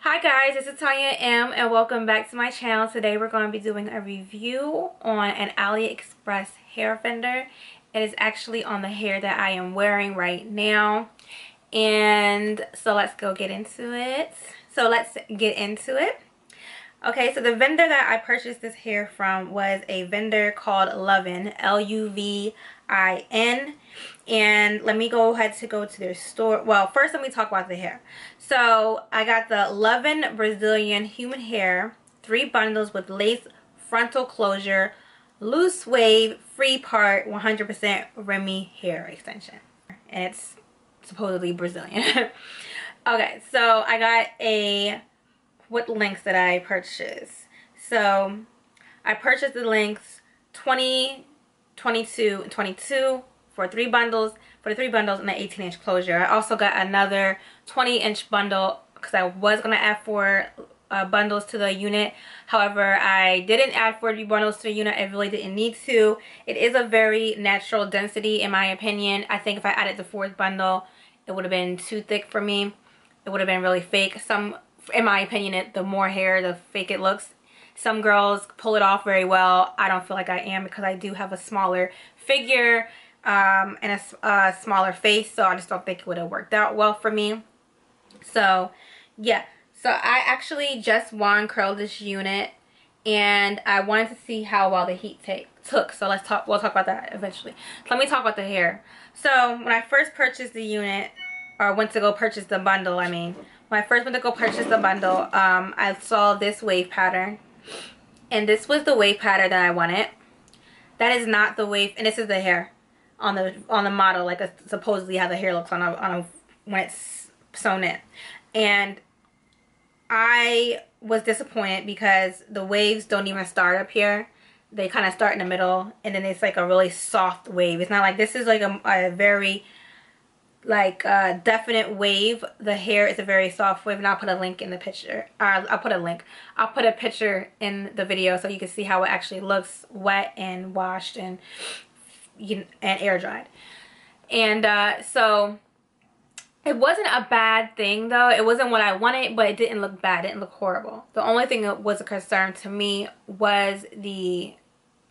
Hi guys, this is Tonya Emm and welcome back to my channel. Today we're going to be doing a review on an Aliexpress hair fender. It is actually on the hair that I am wearing right now. And so let's get into it. Okay, so the vendor that I purchased this hair from was a vendor called Luvin, Luvin. And let me go to their store. Well, first let me talk about the hair. So I got the Luvin Brazilian human hair, 3 bundles with lace frontal closure, loose wave, free part, 100% Remy hair extension. And it's supposedly Brazilian. Okay, so I got what lengths did I purchase? So I purchased the lengths 20, 22, and 22 for 3 bundles, and an 18-inch closure. I also got another 20-inch bundle because I was going to add 4 bundles to the unit. However, I didn't add 40 bundles to the unit. I really didn't need to. It is a very natural density in my opinion. I think if I added the 4th bundle, it would have been too thick for me. It would have been really fake. In my opinion, the more hair, the fake it looks. Some girls pull it off very well. I don't feel like I am because I do have a smaller figure and a smaller face, so I just don't think it would have worked out well for me. So yeah, so I actually just wand curled this unit and I wanted to see how well the heat took. So we'll talk about that eventually. So let me talk about the hair. So when I first purchased the unit, or went to go purchase the bundle, when I first went to go purchase the bundle, I saw this wave pattern. And this was the wave pattern that I wanted. That is not the wave, and this is the hair on the model, like supposedly how the hair looks when it's sewn in. And I was disappointed because the waves don't even start up here. They kind of start in the middle, and then it's like a really soft wave. It's not like this is like a very definite wave. The hair is a very soft wave, and I'll put a link in the picture. I'll put a picture in the video so you can see how it actually looks wet and washed and air dried. And so it wasn't a bad thing though. It wasn't what I wanted, but it didn't look bad. It didn't look horrible. The only thing that was a concern to me was the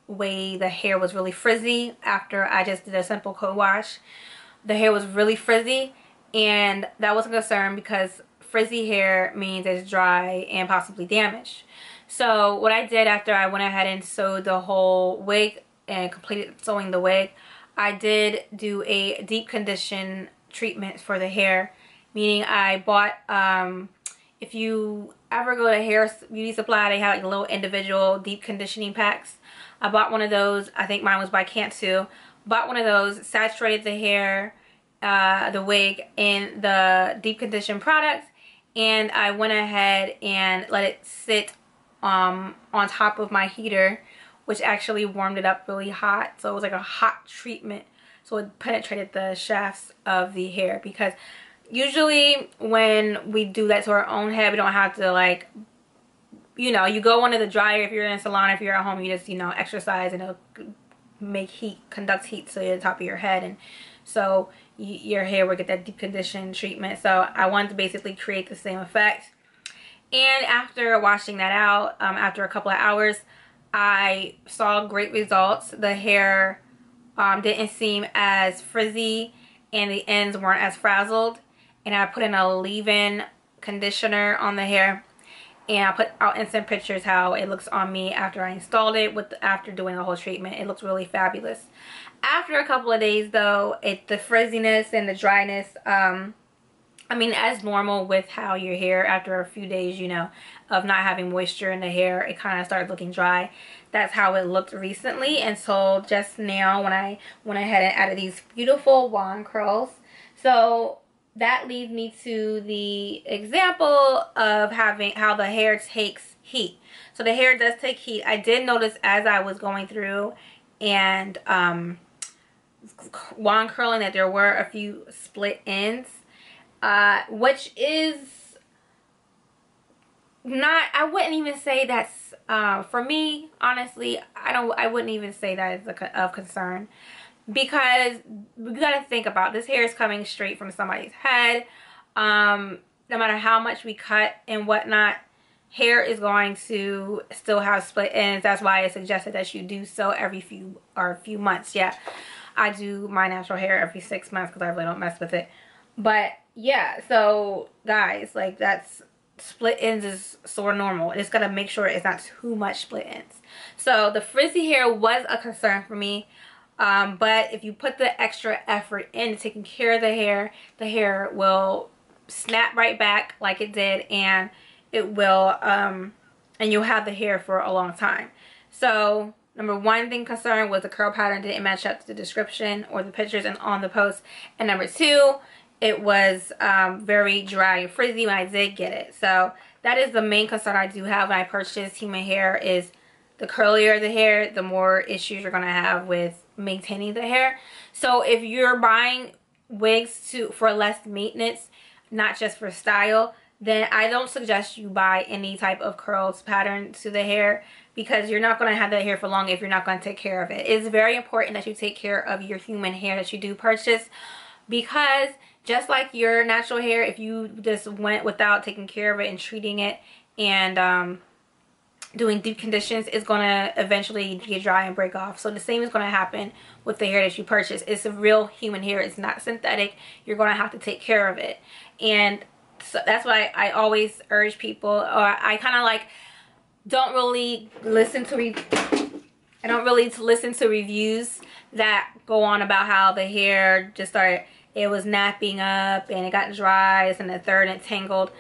way the hair was really frizzy after I just did a simple co-wash. The hair was really frizzy, and that was a concern because frizzy hair means it's dry and possibly damaged. So what I did after I went ahead and sewed the whole wig and completed sewing the wig, I did do a deep condition treatment for the hair, meaning I bought, if you ever go to Hair Beauty Supply, they have like little individual deep conditioning packs. I bought one of those. I think mine was by Cantu. Bought one of those, saturated the hair, the wig in the deep condition product, and I went ahead and let it sit on top of my heater, which actually warmed it up really hot. So it was like a hot treatment, so it penetrated the shafts of the hair, because usually when we do that to our own head, we don't have to you go under the dryer if you're in a salon. If you're at home, you just exercise, and it'll conduct heat to the top of your head, and so your hair will get that deep condition treatment. So I wanted to basically create the same effect. And after washing that out, after a couple of hours, I saw great results. The hair didn't seem as frizzy, and the ends weren't as frazzled. And I put in a leave-in conditioner on the hair, and I'll insert pictures how it looks on me after I installed it after doing the whole treatment. It looks really fabulous. After a couple of days though, the frizziness and the dryness, as normal with how your hair after a few days, of not having moisture in the hair, it kind of starts looking dry. That's how it looked recently, and so just now when I went ahead and added these beautiful wand curls. So that leads me to the example of how the hair takes heat. So the hair does take heat. I did notice as I was going through and wand curling that there were a few split ends, which is not, I wouldn't even say that's for me, honestly, I wouldn't even say that is of concern. Because we gotta think about, this hair is coming straight from somebody's head. no matter how much we cut and whatnot, hair is going to still have split ends. That's why I suggested that you do so every few months. Yeah, I do my natural hair every 6 months because I really don't mess with it. But yeah, so guys, like, that's split ends is sort of normal. It's gotta make sure it's not too much split ends. So the frizzy hair was a concern for me, but if you put the extra effort into taking care of the hair will snap right back like it did, and it will and you'll have the hair for a long time. So number one thing concerned was the curl pattern didn't match up to the description or the pictures and on the post, and number two, it was very dry and frizzy when I did get it. So that is the main concern I do have when I purchase human hair, is the curlier the hair, the more issues you're going to have with maintaining the hair. So if you're buying wigs for less maintenance, not just for style, then I don't suggest you buy any type of curls pattern to the hair, because you're not going to have that hair for long if you're not going to take care of it. It's very important that you take care of your human hair that you do purchase, because just like your natural hair, if you just went without taking care of it and treating it and doing deep conditions, it's going to eventually get dry and break off. So the same is going to happen with the hair that you purchase. It's a real human hair. It's not synthetic. You're going to have to take care of it. And so that's why I always urge people, or I kind of like don't really listen to reviews that go on about how the hair just started, it was napping up and it got dry, and the third and tangled.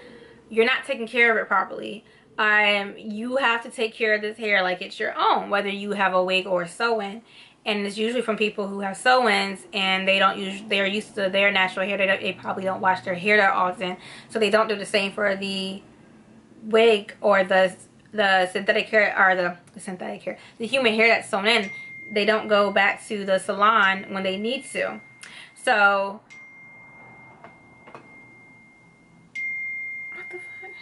You're not taking care of it properly. You have to take care of this hair like it's your own, whether you have a wig or a sew-in. And it's usually from people who have sew-ins and they're used to their natural hair. They probably don't wash their hair that often, so they don't do the same for the wig or the synthetic hair, or the human hair that's sewn in. They don't go back to the salon when they need to. So what the fuck?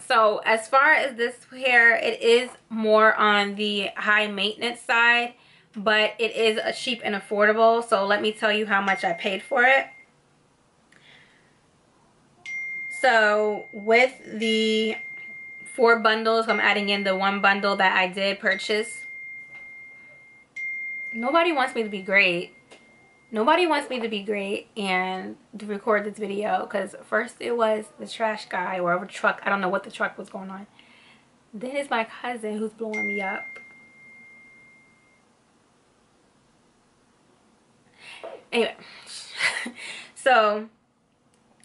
So as far as this hair, it is more on the high maintenance side, but it is cheap and affordable. So let me tell you how much I paid for it. So with the 4 bundles, I'm adding in the 1 bundle that I did purchase. Nobody wants me to be great. Nobody wants me to be great and to record this video, because first it was the trash guy or a truck. I don't know what the truck was going on. Then it's my cousin who's blowing me up. Anyway, so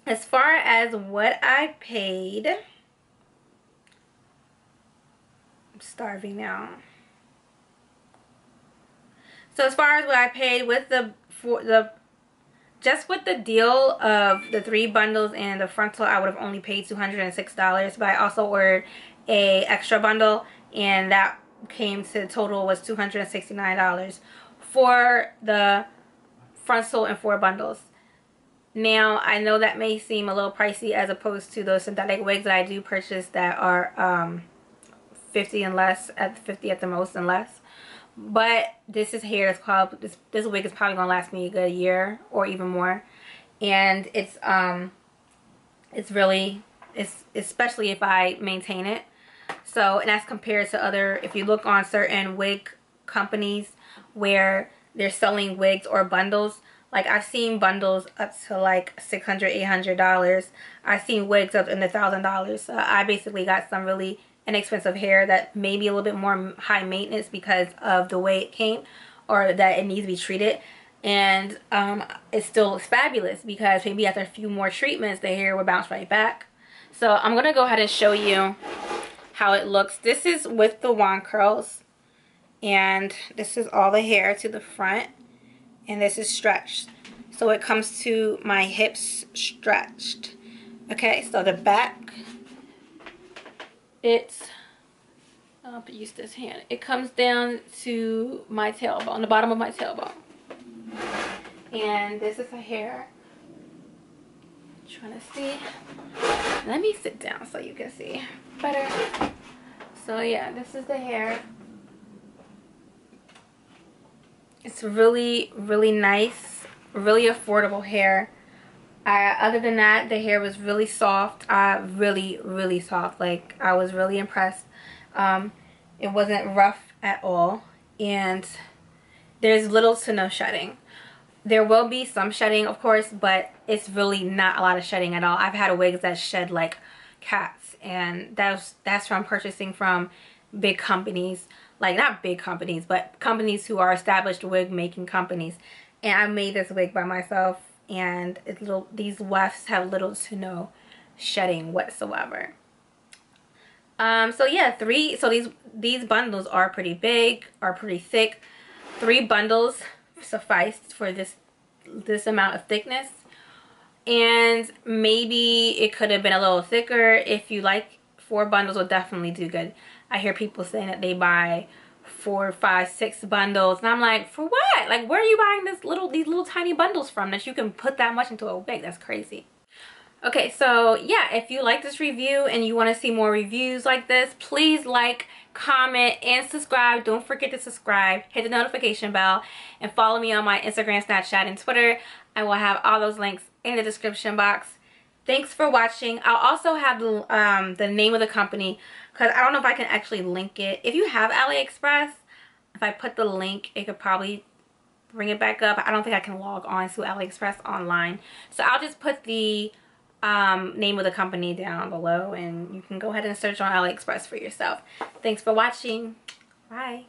as far as what I paid, I'm starving now. So as far as what I paid with just with the deal of the 3 bundles and the frontal, I would have only paid $206. But I also ordered a extra bundle, and that came to total was $269 for the frontal and 4 bundles. Now I know that may seem a little pricey as opposed to those synthetic wigs that I do purchase that are 50 and less, at 50 at the most and less. But this is hair that's probably, this wig is probably gonna last me a good year or even more, and it's especially if I maintain it. So, and that's compared to other, if you look on certain wig companies where they're selling wigs or bundles, like I've seen bundles up to like $600, $800. I've seen wigs up in the $1,000. So I basically got some really inexpensive hair that may be a little bit more high maintenance because of the way it came, or that it needs to be treated. And it still looks fabulous, because maybe after a few more treatments the hair will bounce right back. So I'm gonna go ahead and show you how it looks. This is with the wand curls, and this is all the hair to the front, and this is stretched, so it comes to my hips stretched. Okay, so the back, I'll use this hand. It comes down to my tailbone, the bottom of my tailbone. And this is the hair. Trying to see. Let me sit down so you can see better. So yeah, this is the hair. It's really, really nice, really affordable hair. Other than that, the hair was really soft. Really soft. Like, I was really impressed. It wasn't rough at all, and there's little to no shedding. There will be some shedding, of course, but it's really not a lot of shedding at all. I've had wigs that shed like cats, and that's from purchasing from big companies. Like, not big companies, but companies who are established wig making companies. And I made this wig by myself, and these wefts have little to no shedding whatsoever. So yeah, these bundles are pretty big, are pretty thick. 3 bundles sufficed for this amount of thickness, and maybe it could have been a little thicker. If you like, 4 bundles will definitely do good. I hear people saying that they buy 4, 5, 6 bundles, and I'm like, for what? Like, where are you buying these little tiny bundles from that you can put that much into a wig? That's crazy. Okay, so yeah, if you like this review and you want to see more reviews like this, please like, comment, and subscribe. Don't forget to subscribe, hit the notification bell, and follow me on my Instagram, Snapchat, and Twitter. I will have all those links in the description box. Thanks for watching. I'll also have the name of the company, because I don't know if I can actually link it. If you have Aliexpress, if I put the link, it could probably bring it back up. I don't think I can log on to Aliexpress online. So I'll just put the name of the company down below, and you can go ahead and search on Aliexpress for yourself. Thanks for watching. Bye.